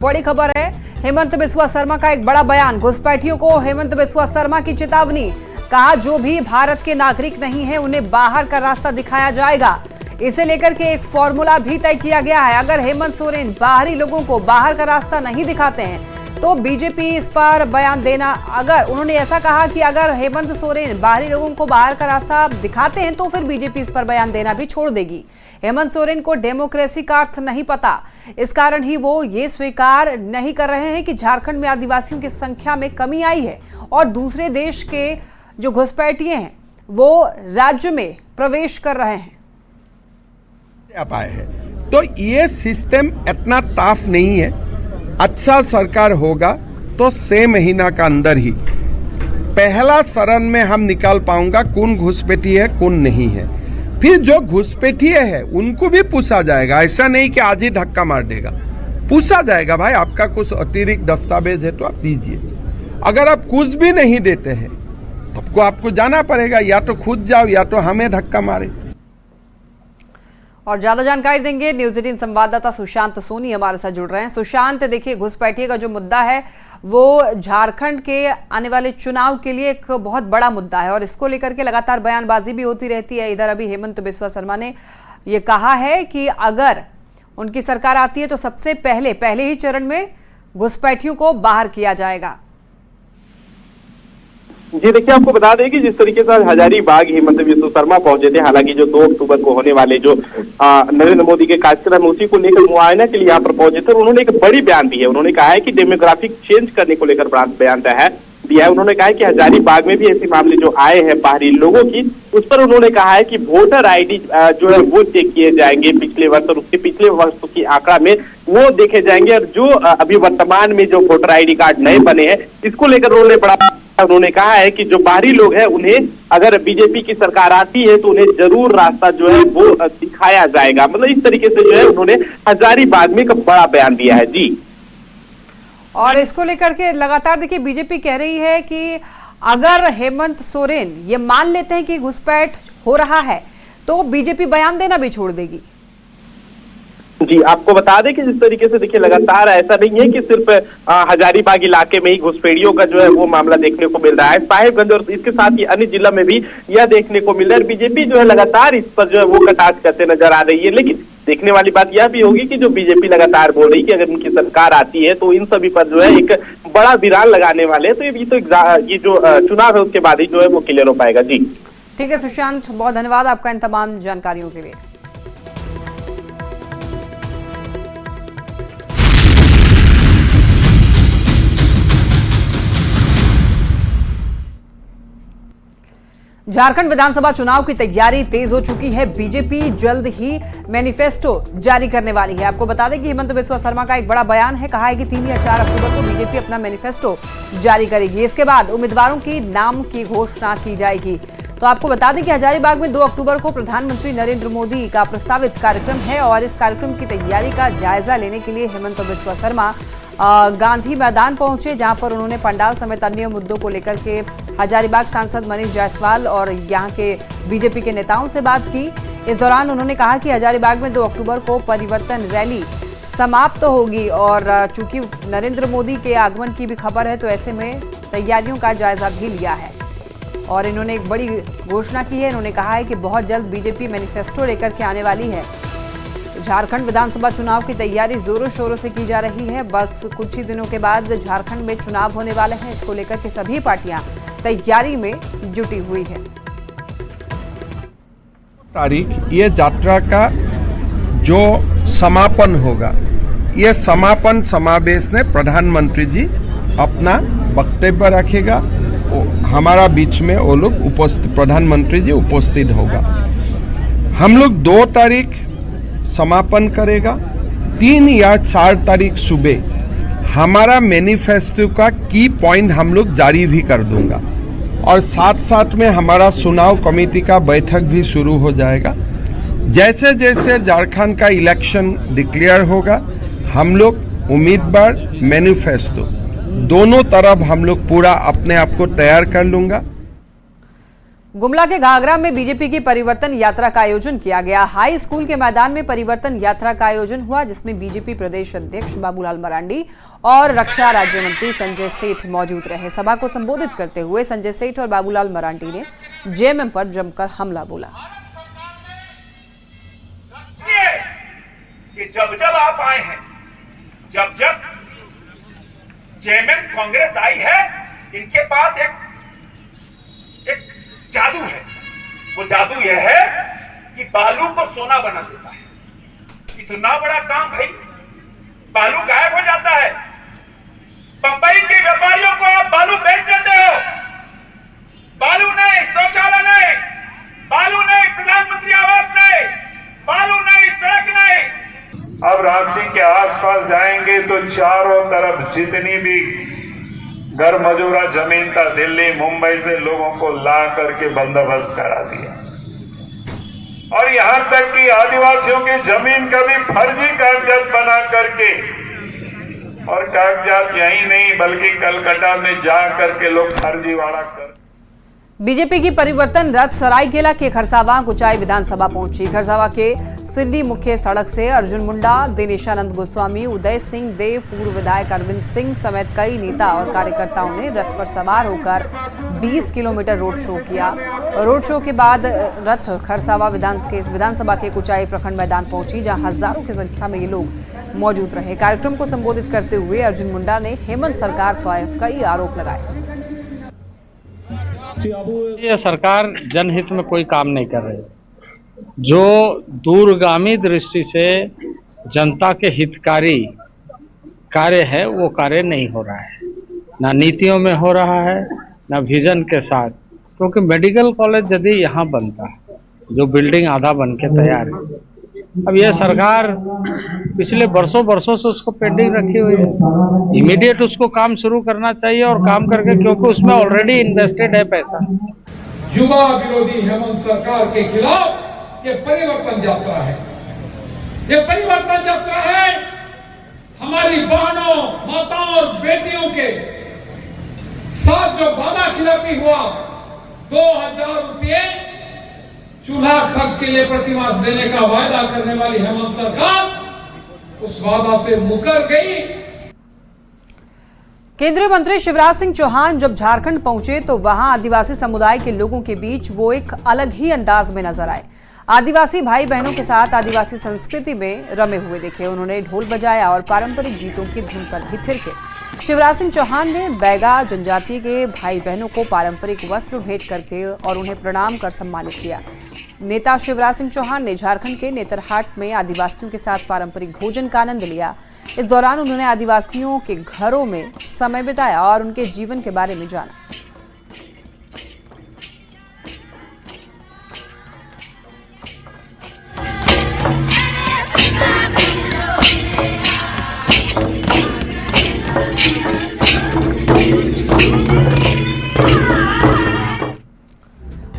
बड़ी खबर है, हेमंत बिस्वा शर्मा का एक बड़ा बयान। घुसपैठियों को हेमंत बिस्वा शर्मा की चेतावनी। कहा, जो भी भारत के नागरिक नहीं है उन्हें बाहर का रास्ता दिखाया जाएगा। इसे लेकर के एक फॉर्मूला भी तय किया गया है। अगर हेमंत सोरेन बाहरी लोगों को बाहर का रास्ता नहीं दिखाते हैं तो बीजेपी इस पर बयान देना। अगर उन्होंने ऐसा कहा कि अगर हेमंत सोरेन बाहरी लोगों को बाहर का रास्ता दिखाते हैं तो फिर बीजेपी इस पर बयान देना भी छोड़ देगी। हेमंत सोरेन को डेमोक्रेसी का अर्थ नहीं पता, इस कारण ही वो ये स्वीकार नहीं कर रहे हैं कि झारखंड में आदिवासियों की संख्या में कमी आई है और दूसरे देश के जो घुसपैठिए हैं वो राज्य में प्रवेश कर रहे हैं। पाए हैं तो ये सिस्टम इतना टफ नहीं है। अच्छा सरकार होगा तो 6 महीना का अंदर ही पहला चरण में हम निकाल पाऊंगा कौन घुसपैठी है कौन नहीं है। फिर जो घुसपैठिए है उनको भी पूछा जाएगा। ऐसा नहीं कि आज ही धक्का मार देगा, पूछा जाएगा भाई आपका कुछ अतिरिक्त दस्तावेज है तो आप दीजिए। अगर आप कुछ भी नहीं देते हैं तो आपको जाना पड़ेगा, या तो खुद जाओ या तो हमें धक्का मारे। और ज्यादा जानकारी देंगे न्यूज 18 संवाददाता सुशांत सोनी हमारे साथ जुड़ रहे हैं। सुशांत, देखिए घुसपैठिए का जो मुद्दा है वो झारखंड के आने वाले चुनाव के लिए एक बहुत बड़ा मुद्दा है और इसको लेकर के लगातार बयानबाजी भी होती रहती है। इधर अभी हेमंत बिस्वा शर्मा ने ये कहा है कि अगर उनकी सरकार आती है तो सबसे पहले ही चरण में घुसपैठियों को बाहर किया जाएगा। जी देखिए, आपको बता दें कि जिस तरीके से हजारीबाग हेमंत बिस्वा शर्मा पहुंचे थे, हालांकि जो 2 अक्टूबर को होने वाले जो नरेंद्र मोदी के कार्यक्रम उसी को लेकर मुआयना के लिए यहाँ पर पहुंचे थे, उन्होंने एक बड़ी बयान दी है। उन्होंने कहा है कि डेमोग्राफिक चेंज करने को लेकर बयान दिया है। उन्होंने कहा है कि हजारीबाग में भी ऐसे मामले जो आए हैं बाहरी लोगों की, उस पर उन्होंने कहा है कि वोटर आईडी जो है वो चेक किए जाएंगे पिछले वर्ष और उसके पिछले वर्ष की आंकड़ा में वो देखे जाएंगे। और जो अभी वर्तमान में जो वोटर आईडी कार्ड नए बने हैं इसको लेकर उन्होंने कहा है कि जो बाहरी लोग हैं उन्हें अगर बीजेपी की सरकार आती है तो उन्हें जरूर रास्ता जो है वो दिखाया जाएगा। मतलब इस तरीके से जो है उन्होंने हजारीबाग में एक बड़ा बयान दिया है। जी, और इसको लेकर के लगातार देखिए बीजेपी कह रही है कि अगर हेमंत सोरेन ये मान लेते हैं कि घुसपैठ हो रहा है तो बीजेपी बयान देना भी छोड़ देगी। जी, आपको बता दें कि जिस तरीके से देखिए लगातार ऐसा नहीं है कि सिर्फ हजारीबाग इलाके में ही घुसपैठियों का जो है वो मामला देखने को मिल रहा है। साहिबगंज और इसके साथ ही अन्य जिला में भी यह देखने को मिल रहा है। बीजेपी जो है लगातार इस पर जो है वो कटाक्ष करते नजर आ रही है। लेकिन देखने वाली बात यह भी होगी कि जो बीजेपी लगातार बोल रही है कि अगर उनकी सरकार आती है तो इन सभी पर जो है एक बड़ा विरान लगाने वाले हैं। तो ये जो चुनाव है उसके बाद ही जो है वो क्लियर हो पाएगा। जी ठीक है सुशांत, बहुत धन्यवाद आपका इन तमाम जानकारियों के लिए। झारखंड विधानसभा चुनाव की तैयारी तेज हो चुकी है। बीजेपी जल्द ही मैनिफेस्टो जारी करने वाली है। आपको बता दें कि हेमंत बिस्वा शर्मा का एक बड़ा बयान है। कहा है कि 3 या 4 अक्टूबर को बीजेपी अपना मैनिफेस्टो जारी करेगी। इसके बाद उम्मीदवारों की नाम की घोषणा की जाएगी। तो आपको बता दें कि हजारीबाग में 2 अक्टूबर को प्रधानमंत्री नरेंद्र मोदी का प्रस्तावित कार्यक्रम है और इस कार्यक्रम की तैयारी का जायजा लेने के लिए हेमंत बिस्वा शर्मा गांधी मैदान पहुंचे, जहां पर उन्होंने पंडाल समेत अन्य मुद्दों को लेकर के हजारीबाग सांसद मनीष जायसवाल और यहां के बीजेपी के नेताओं से बात की। इस दौरान उन्होंने कहा कि हजारीबाग में 2 अक्टूबर को परिवर्तन रैली समाप्त होगी और चूंकि नरेंद्र मोदी के आगमन की भी खबर है तो ऐसे में तैयारियों का जायजा भी लिया है और इन्होंने एक बड़ी घोषणा की है। इन्होंने कहा है कि बहुत जल्द बीजेपी मैनिफेस्टो लेकर के आने वाली है। झारखंड विधानसभा चुनाव की तैयारी जोरों शोरों से की जा रही है। बस कुछ ही दिनों के बाद झारखंड में चुनाव होने वाले हैं। इसको लेकर के सभी पार्टियां तैयारी में जुटी हुई है। तारीख ये यात्रा का जो समापन होगा, ये समापन समावेश में प्रधानमंत्री जी अपना वक्तव्य रखेगा। हमारा बीच में वो लोग उपस्थित, प्रधानमंत्री जी उपस्थित होगा। हम लोग 2 तारीख समापन करेगा, 3 या 4 तारीख सुबह हमारा मैनिफेस्टो का की पॉइंट हम लोग जारी भी कर दूंगा और साथ में हमारा चुनाव कमेटी का बैठक भी शुरू हो जाएगा। जैसे जैसे झारखंड का इलेक्शन डिक्लेयर होगा हम लोग उम्मीदवार मैनिफेस्टो दोनों तरफ हम लोग पूरा अपने आप को तैयार कर लूंगा। गुमला के घाघरा में बीजेपी की परिवर्तन यात्रा का आयोजन किया गया। हाई स्कूल के मैदान में परिवर्तन यात्रा का आयोजन हुआ, जिसमें बीजेपी प्रदेश अध्यक्ष बाबूलाल मरांडी और रक्षा राज्य मंत्री संजय सेठ मौजूद रहे। सभा को संबोधित करते हुए संजय सेठ और बाबूलाल मरांडी ने जेएमएम पर जमकर हमला बोला। कि जब जब आप आए हैं, जब जब जेएमएम कांग्रेस आई है, इनके पास एक जादू है। वो जादू यह है कि बालू को सोना बना देता है। इतना बड़ा काम भाई, बालू गायब हो जाता है। बंबई के व्यापारियों को आप बालू बेच देते हो। बालू नहीं, शौचालय नहीं, बालू नहीं, प्रधानमंत्री आवास नहीं, बालू नहीं, सड़क नहीं। अब रांची के आसपास जाएंगे तो चारों तरफ जितनी भी घर मजूरा जमीन था, दिल्ली मुंबई से लोगों को ला करके बंदोबस्त करा दिया। और यहां तक कि आदिवासियों की जमीन का भी फर्जी कागजात बना करके, और कागजात यही नहीं बल्कि कलकत्ता में जा करके लोग फर्जीवाड़ा कर। बीजेपी की परिवर्तन रथ सरायकेला के खरसावां कुचाई विधानसभा पहुंची। खरसावां के सिंधी मुख्य सड़क से अर्जुन मुंडा, दिनेशानंद गोस्वामी, उदय सिंह देव, पूर्व विधायक अरविंद सिंह समेत कई नेता और कार्यकर्ताओं ने रथ पर सवार होकर 20 किलोमीटर रोड शो किया। रोड शो के बाद रथ खरसावां विधानसभा के कुचाई प्रखंड मैदान पहुंची, जहां हजारों की संख्या में ये लोग मौजूद रहे। कार्यक्रम को संबोधित करते हुए अर्जुन मुंडा ने हेमंत सरकार पर कई आरोप लगाए। ये सरकार जनहित में कोई काम नहीं कर रही। जो दूरगामी दृष्टि से जनता के हितकारी कार्य है वो कार्य नहीं हो रहा है, ना नीतियों में हो रहा है, ना विजन के साथ। क्योंकि मेडिकल कॉलेज यदि यहाँ बनता, जो बिल्डिंग आधा बन के तैयार है, अब यह सरकार पिछले वर्षों से उसको पेंडिंग रखी हुई है। इमीडिएट उसको काम शुरू करना चाहिए और काम करके, क्योंकि उसमें ऑलरेडी इन्वेस्टेड है पैसा। युवा विरोधी हेमंत सरकार के खिलाफ ये परिवर्तन यात्रा है। ये परिवर्तन यात्रा है हमारी बहनों, माताओं और बेटियों के साथ जो वादा खिलाफी हुआ, 2000 रुपये चूल्हा खर्च के लिए प्रतिमास देने का वायदा करने वाली हेमंत सरकार उस वादा से मुकर गई। केंद्रीय मंत्री शिवराज सिंह चौहान जब झारखंड पहुंचे तो वहां आदिवासी समुदाय के लोगों के बीच वो एक अलग ही अंदाज में नजर आए। आदिवासी भाई बहनों के साथ आदिवासी संस्कृति में रमे हुए दिखे। उन्होंने ढोल बजाया और पारंपरिक गीतों की धुन पर भी थिरके। शिवराज सिंह चौहान ने बैगा जनजाति के भाई बहनों को पारंपरिक वस्त्र भेंट करके और उन्हें प्रणाम कर सम्मानित किया। नेता शिवराज सिंह चौहान ने झारखंड के नेतरहाट में आदिवासियों के साथ पारंपरिक भोजन का आनंद लिया। इस दौरान उन्होंने आदिवासियों के घरों में समय बिताया और उनके जीवन के बारे में जाना।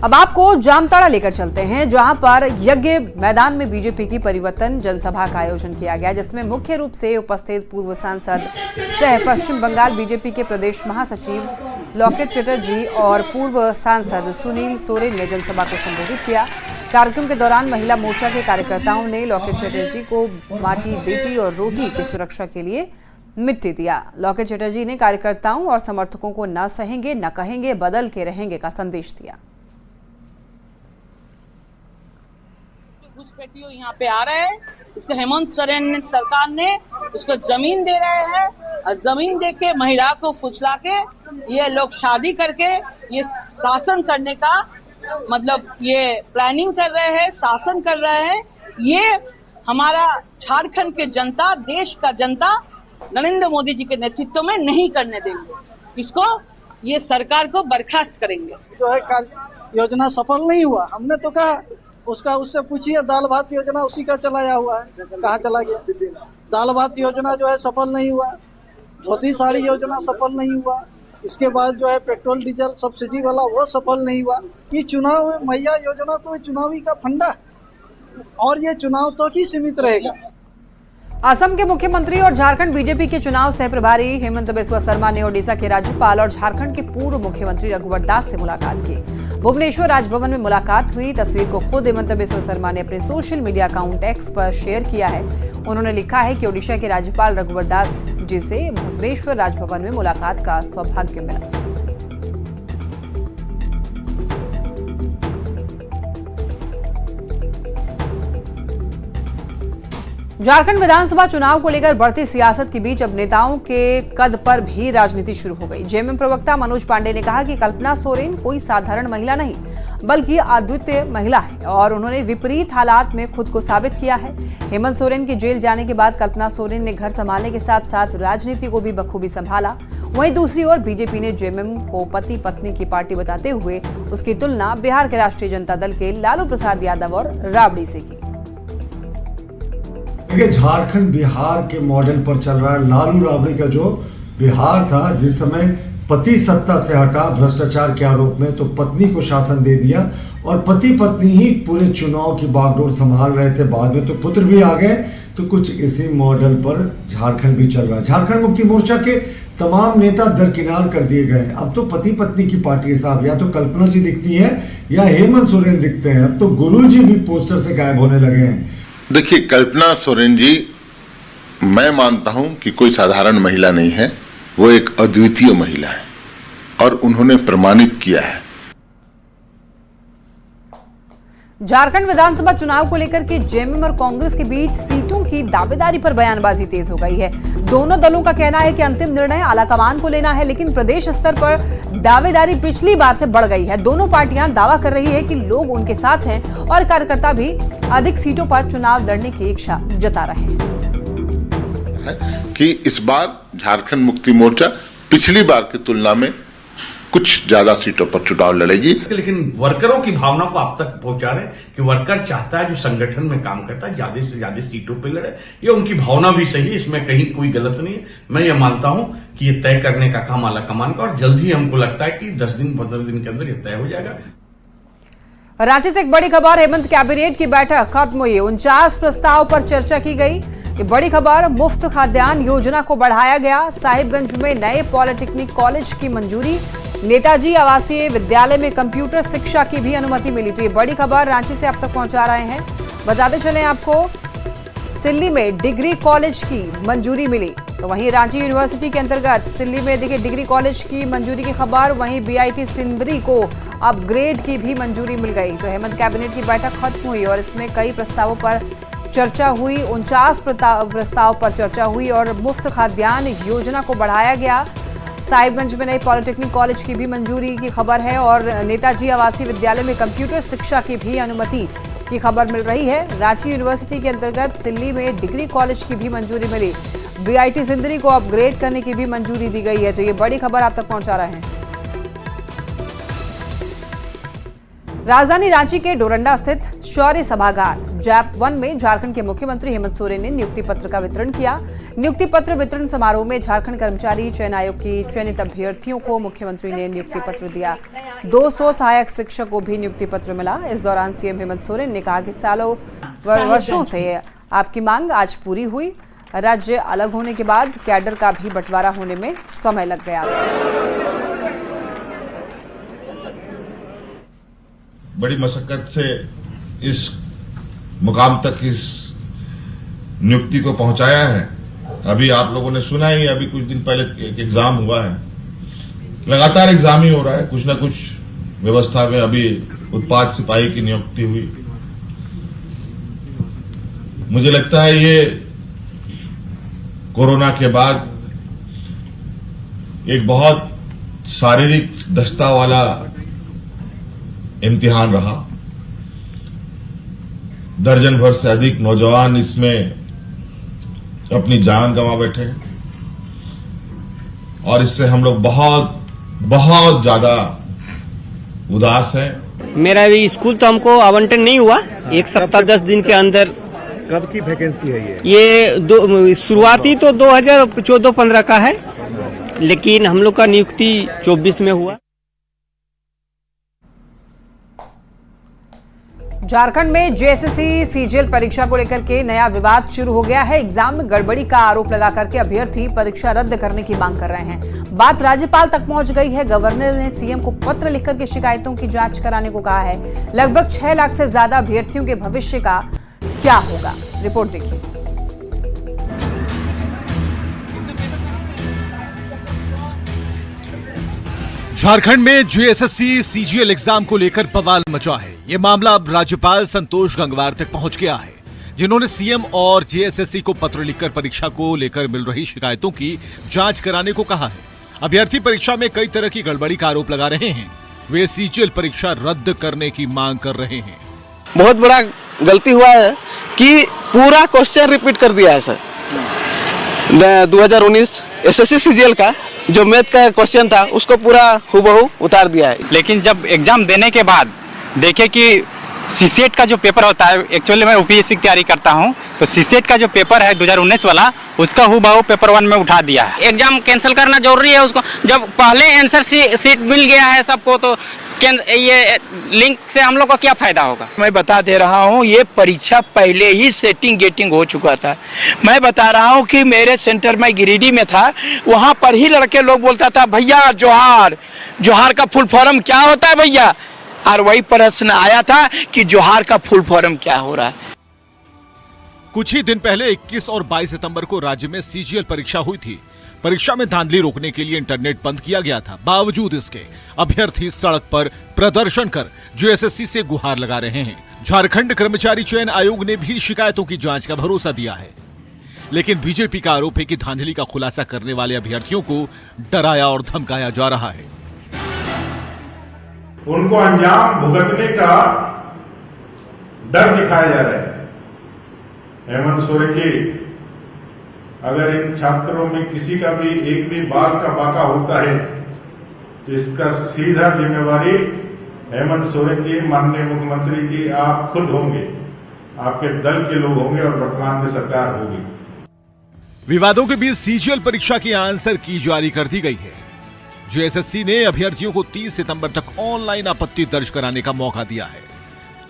अब आपको जामताड़ा लेकर चलते हैं, जहां पर यज्ञ मैदान में बीजेपी की परिवर्तन जनसभा का आयोजन किया गया, जिसमें मुख्य रूप से उपस्थित पूर्व सांसद सह पश्चिम बंगाल बीजेपी के प्रदेश महासचिव लॉकेट चटर्जी और पूर्व सांसद सुनील सोरेन ने जनसभा को संबोधित किया। कार्यक्रम के दौरान महिला मोर्चा के कार्यकर्ताओं ने लॉकेट चटर्जी को माटी, बेटी और रोटी की सुरक्षा के लिए मिट्टी दिया। लॉकेट चटर्जी ने कार्यकर्ताओं और समर्थकों को न सहेंगे, न कहेंगे, बदल के रहेंगे का संदेश दिया। घुसपैठियों यहाँ पे आ रहे हैं, इसको हेमंत सोरेन सरकार ने उसको जमीन दे रहे हैं और जमीन दे के महिला को फुसला के ये लोग शादी करके ये शासन करने का मतलब ये प्लानिंग कर रहे हैं, शासन कर रहे हैं। ये हमारा झारखंड के जनता, देश का जनता नरेंद्र मोदी जी के नेतृत्व में नहीं करने देंगे। इसको ये सरकार को बर्खास्त करेंगे। जो है योजना सफल नहीं हुआ, हमने तो कहा उससे पूछिए, दाल भात योजना उसी का चलाया हुआ है, कहाँ चला गया? दाल भात योजना जो है सफल नहीं हुआ, धोती साड़ी योजना सफल नहीं हुआ, इसके बाद जो है पेट्रोल डीजल सब्सिडी वाला वो सफल नहीं हुआ। ये चुनाव मैया योजना तो चुनावी का फंडा है और ये चुनाव तो ही सीमित रहेगा। असम के मुख्यमंत्री और झारखंड बीजेपी के चुनाव सह प्रभारी हेमंत बिस्वा शर्मा ने ओडिशा के राज्यपाल और झारखंड के पूर्व मुख्यमंत्री रघुवर दास से मुलाकात की। भुवनेश्वर राजभवन में मुलाकात हुई। तस्वीर को खुद हेमंत बिस्वा शर्मा ने अपने सोशल मीडिया अकाउंट एक्स पर शेयर किया है। उन्होंने लिखा है कि ओडिशा के राज्यपाल रघुवर दास जी से भुवनेश्वर राजभवन में मुलाकात का सौभाग्य मिला। झारखंड विधानसभा चुनाव को लेकर बढ़ती सियासत के बीच अब नेताओं के कद पर भी राजनीति शुरू हो गई। जेएमएम प्रवक्ता मनोज पांडे ने कहा कि कल्पना सोरेन कोई साधारण महिला नहीं बल्कि अद्वितीय महिला है और उन्होंने विपरीत हालात में खुद को साबित किया है। हेमंत सोरेन के जेल जाने के बाद कल्पना सोरेन ने घर संभालने के साथ साथ राजनीति को भी बखूबी संभाला। वहीं दूसरी ओर बीजेपी ने जेएमएम को पति पत्नी की पार्टी बताते हुए उसकी तुलना बिहार के राष्ट्रीय जनता दल के लालू प्रसाद यादव और राबड़ी से की। झारखंड बिहार के मॉडल पर चल रहा है। लालू राबड़ी का जो बिहार था, जिस समय पति सत्ता से हटा भ्रष्टाचार के आरोप में, तो पत्नी को शासन दे दिया और पति पत्नी ही पूरे चुनाव की बागडोर संभाल रहे थे। बाद में तो पुत्र भी आ गए। तो कुछ इसी मॉडल पर झारखंड भी चल रहा है। झारखंड मुक्ति मोर्चा के तमाम नेता दरकिनार कर दिए गए। अब तो पति पत्नी की पार्टी साहब, या तो कल्पना जी दिखती है या हेमंत सोरेन दिखते हैं। अब तो गुरु जी भी पोस्टर से गायब होने लगे हैं। देखिए, कल्पना सोरेन जी, मैं मानता हूं कि कोई साधारण महिला नहीं है, वो एक अद्वितीय महिला है और उन्होंने प्रमाणित किया है। झारखंड विधानसभा चुनाव को लेकर के जेएमएम और कांग्रेस के बीच सीटों की दावेदारी पर बयानबाजी तेज हो गई है। दोनों दलों का कहना है कि अंतिम निर्णय आलाकमान को लेना है, लेकिन प्रदेश स्तर पर दावेदारी पिछली बार से बढ़ गई है। दोनों पार्टियां दावा कर रही है कि लोग उनके साथ हैं और कार्यकर्ता भी अधिक सीटों पर चुनाव लड़ने की इच्छा जता रहे हैं कि इस बार झारखंड मुक्ति मोर्चा पिछली बार की तुलना में कुछ ज्यादा सीटों पर चुनाव लड़ेगी। लेकिन वर्करों की भावना को आप तक पहुंचा रहे कि वर्कर चाहता है जो संगठन में काम करता है ज्यादा से ज्यादा सीटों पे लड़े। ये उनकी भावना भी सही है, इसमें कहीं कोई गलत नहीं है। मैं ये मानता हूं कि ये तय करने का काम आलाकमान का, और जल्द ही हमको लगता है कि 10 दिन 15 दिन के अंदर ये तय हो जाएगा। रांची से एक बड़ी खबर, हेमंत कैबिनेट की बैठक खत्म हुई। 49 प्रस्ताव पर चर्चा की गई। ये बड़ी खबर, मुफ्त खाद्यान्न योजना को बढ़ाया गया। साहिबगंज में नए पॉलिटेक्निक कॉलेज की मंजूरी। नेताजी आवासीय विद्यालय में कंप्यूटर शिक्षा की भी अनुमति मिली। तो ये बड़ी खबर रांची से आप तक पहुंचा रहे हैं। बताते चलें आपको, सिल्ली में डिग्री कॉलेज की मंजूरी मिली। तो वहीं रांची यूनिवर्सिटी के अंतर्गत सिल्ली में देखिए डिग्री कॉलेज की मंजूरी की खबर। वहीं बीआईटी सिंदरी को अपग्रेड की भी मंजूरी मिल गई। तो हेमंत कैबिनेट की बैठक खत्म हुई और इसमें कई प्रस्तावों पर चर्चा हुई। 49 प्रस्ताव पर चर्चा हुई और मुफ्त खाद्यान्न योजना को बढ़ाया गया। साहिबगंज में नए पॉलिटेक्निक कॉलेज की भी मंजूरी की खबर है और नेताजी आवासीय विद्यालय में कंप्यूटर शिक्षा की भी अनुमति की खबर मिल रही है। रांची यूनिवर्सिटी के अंतर्गत सिल्ली में डिग्री कॉलेज की भी मंजूरी मिली। बीआईटी सिंदरी को अपग्रेड करने की भी मंजूरी दी गई है। तो ये बड़ी खबर आप तक पहुंचा रहे हैं। राजधानी रांची के डोरंडा स्थित शौर्य सभागार जैप 1 में झारखंड के मुख्यमंत्री हेमंत सोरेन ने नियुक्ति पत्र का वितरण किया। नियुक्ति पत्र वितरण समारोह में झारखंड कर्मचारी चयन आयोग की चयनित अभ्यर्थियों को मुख्यमंत्री ने नियुक्ति पत्र दिया। 200 सहायक शिक्षक को भी नियुक्ति पत्र मिला। इस दौरान सीएम हेमंत सोरेन ने कहा कि सालों वर्षों से आपकी मांग आज पूरी हुई। राज्य अलग होने के बाद कैडर का भी बंटवारा होने में समय लग गया। बड़ी मशक्कत से इस मुकाम तक इस नियुक्ति को पहुंचाया है। अभी आप लोगों ने सुना ही, अभी कुछ दिन पहले एक एग्जाम हुआ है। लगातार एग्जाम ही हो रहा है, कुछ ना कुछ व्यवस्था में। अभी उत्पाद सिपाही की नियुक्ति हुई। मुझे लगता है ये कोरोना के बाद एक बहुत शारीरिक दक्षता वाला इम्तिहान रहा। दर्जन भर से अधिक नौजवान इसमें अपनी जान गंवा बैठे हैं और इससे हम लोग बहुत बहुत ज्यादा उदास हैं। मेरा भी स्कूल तो हमको आवंटन नहीं हुआ। एक सप्ताह 10 दिन के अंदर। कब की वैकेंसी है ये शुरुआती तो 2014-15 का है, लेकिन हम लोग का नियुक्ति 24 में हुआ। झारखंड में जेएसएससी सीजीएल परीक्षा को लेकर के नया विवाद शुरू हो गया है। एग्जाम में गड़बड़ी का आरोप लगा करके अभ्यर्थी परीक्षा रद्द करने की मांग कर रहे हैं। बात राज्यपाल तक पहुंच गई है। गवर्नर ने सीएम को पत्र लिखकर के शिकायतों की जांच कराने को कहा है। लगभग 6 लाख से ज्यादा अभ्यर्थियों के भविष्य का क्या होगा, रिपोर्ट देखिए। झारखंड में जेएसएससी सीजीएल एग्जाम को लेकर बवाल मचा है। यह मामला अब राज्यपाल संतोष गंगवार तक पहुंच गया है, जिन्होंने सीएम और जेएसएससी को पत्र लिखकर परीक्षा को लेकर मिल रही शिकायतों की जांच कराने को कहा है। अभ्यर्थी परीक्षा में कई तरह की गड़बड़ी का आरोप लगा रहे हैं। वे सीजीएल परीक्षा रद्द करने की मांग कर रहे हैं। बहुत बड़ा गलती हुआ है कि पूरा क्वेश्चन रिपीट कर दिया है सर। 2019 एसएससी सीजीएल का जो मैथ का क्वेश्चन था उसको पूरा हूबहू उतार दिया है। लेकिन जब एग्जाम देने के बाद देखे कि सीसेट का जो पेपर होता है, एक्चुअली मैं यूपीएससी की तैयारी करता हूं, तो सीसेट का जो पेपर है 2019 वाला, उसका हूबहू पेपर 1 में उठा दिया है। एग्जाम कैंसिल करना जरूरी है उसको। जब पहले आंसर सीट मिल गया है सबको, तो ये लिंक से हम लोग को क्या फायदा होगा। मैं बता दे रहा हूँ, ये परीक्षा पहले ही सेटिंग गेटिंग हो चुका था। मैं बता रहा हूँ कि मेरे सेंटर में गिरिडीह में था, वहाँ पर ही लड़के लोग बोलता था भैया जोहार, जोहार का फुल फॉर्म क्या होता है भैया, और वही प्रश्न आया था कि जोहार का फुल फॉर्म क्या हो रहा है। कुछ ही दिन पहले 21 और 22 सितंबर को राज्य में सीजीएल परीक्षा हुई थी। परीक्षा में धांधली रोकने के लिए इंटरनेट बंद किया गया था। बावजूद इसके अभ्यर्थी सड़क पर प्रदर्शन कर जेएसएससी से गुहार लगा रहे हैं। झारखंड कर्मचारी चयन आयोग ने भी शिकायतों की जांच का भरोसा दिया है, लेकिन बीजेपी का आरोप है कि धांधली का खुलासा करने वाले अभ्यर्थियों को डराया और धमकाया जा रहा है। उनको अंजाम भुगतने का डर दिखाया जा रहा है। हेमंत सोरेन जी, अगर इन छात्रों में किसी का भी एक भी बाल का बाका होता है तो इसका सीधा जिम्मेवारी हेमंत सोरेन जी, माननीय मुख्यमंत्री जी आप खुद होंगे, आपके दल के लोग होंगे और वर्तमान में सरकार होगी। विवादों के बीच सीजीएल परीक्षा की आंसर की जारी कर दी गई है। जेएसएससी ने अभ्यर्थियों को 30 सितंबर तक ऑनलाइन आपत्ति दर्ज कराने का मौका दिया है,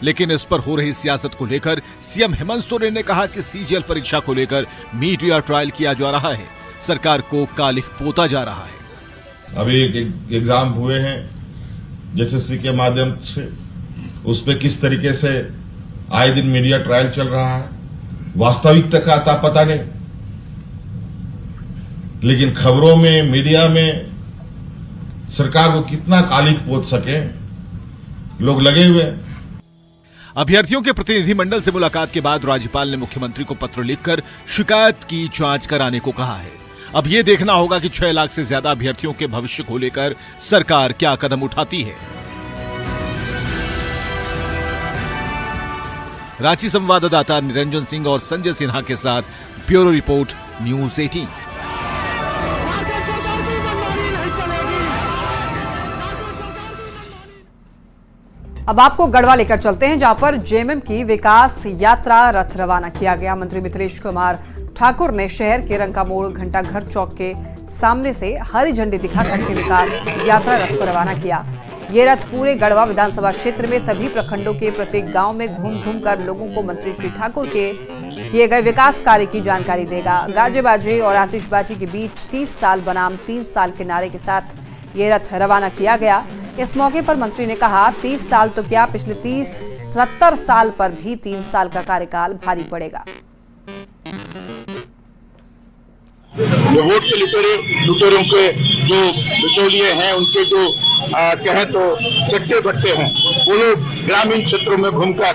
लेकिन इस पर हो रही सियासत को लेकर सीएम हेमंत सोरेन ने कहा कि सीजीएल परीक्षा को लेकर मीडिया ट्रायल किया जा रहा है, सरकार को कालिख पोता जा रहा है। अभी एक एग्जाम हुए हैं जेएसएससी के माध्यम से, उस पर किस तरीके से आए दिन मीडिया ट्रायल चल रहा है, वास्तविकता का आता पता नहीं, लेकिन खबरों में मीडिया में सरकार को कितना कालिख पोत सके लोग लगे हुए। अभ्यर्थियों के प्रतिनिधिमंडल से मुलाकात के बाद राज्यपाल ने मुख्यमंत्री को पत्र लिखकर शिकायत की जांच कराने को कहा है। अब यह देखना होगा कि 6 लाख से ज्यादा अभ्यर्थियों के भविष्य को लेकर सरकार क्या कदम उठाती है। रांची संवाददाता निरंजन सिंह और संजय सिन्हा के साथ ब्यूरो रिपोर्ट, न्यूज 18। अब आपको गढ़वा लेकर चलते हैं, जहां पर जेएमएम की विकास यात्रा रथ रवाना किया गया। मंत्री मिथिलेश कुमार ठाकुर ने शहर के रंका मोड़ घंटा घर चौक के सामने से हरी झंडी दिखाकर के विकास यात्रा रथ को रवाना किया। ये रथ पूरे गढ़वा विधानसभा क्षेत्र में सभी प्रखंडों के प्रत्येक गांव में घूम घूम कर लोगों को मंत्री श्री ठाकुर के किए गए विकास कार्य की जानकारी देगा। गाजे बाजे और आतिशबाजी के बीच 30 साल बनाम 3 साल के नारे के साथ ये रथ रवाना किया गया। इस मौके पर मंत्री ने कहा, 30 साल तो क्या, पिछले 70 साल पर भी 3 साल का कार्यकाल भारी पड़ेगा। वोट के लुटेरों के जो बिचौलिए हैं, उनके जो कहें तो चट्टे बट्टे हैं, वो लोग ग्रामीण क्षेत्रों में घूमकर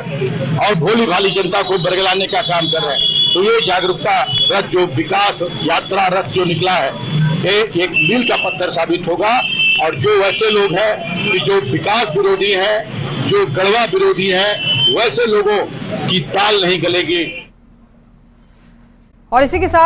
और भोली भाली जनता को बरगलाने का काम कर रहे हैं। तो ये जागरूकता रथ, जो विकास यात्रा रथ जो निकला है, ये एक मील का पत्थर साबित होगा। और जो वैसे लोग हैं कि जो विकास विरोधी हैं, जो गढ़वा विरोधी हैं, वैसे लोगों की ताल नहीं गलेगी। और इसी के साथ